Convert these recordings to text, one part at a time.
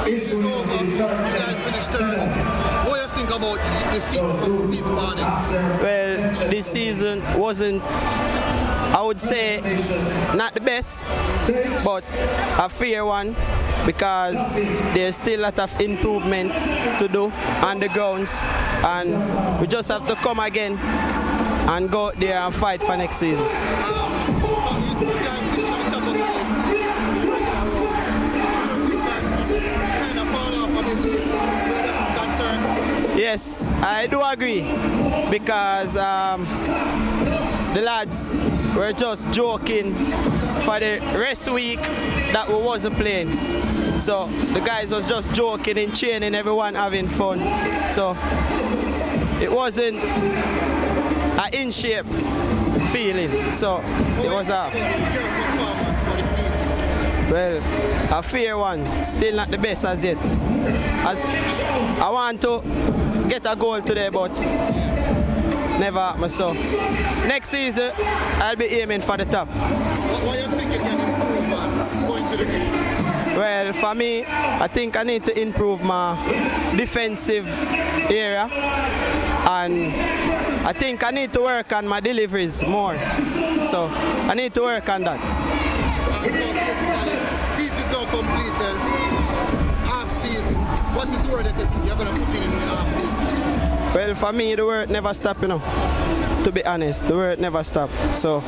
season is over. You guys finished third. What do you think about the season one? Well, this season wasn't, I would say, not the best, but a fair one because there's still a lot of improvement to do on the grounds, and we just have to come again and go out there and fight for next season. Yes, I do agree because the lads were just joking for the rest week that we wasn't playing. So the guys was just joking in training, everyone having fun. So it wasn't an in shape feeling. So it was a fair one, still not the best as yet. I want to get a goal today, but never happened. So next season, I'll be aiming for the top. What do you think you can improve on going to the next season? Well, for me, I think I need to improve my defensive area, and I think I need to work on my deliveries more. So I need to work on that. So basically, season is now completed. Half season. What is the word that you think you're going to put in the half season? Well, for me, the work never stop, you know. To be honest, the work never stop. So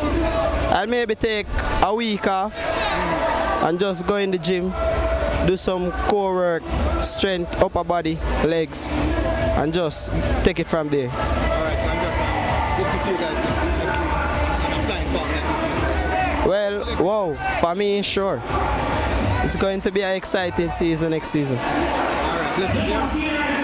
I'll maybe take a week off and just go in the gym, do some core work, strength, upper body, legs, and just take it from there. Alright, I'm just hope to see you guys next season. I'm flying far next season. Well, wow, for me, sure. It's going to be an exciting season next season. Alright, listen here.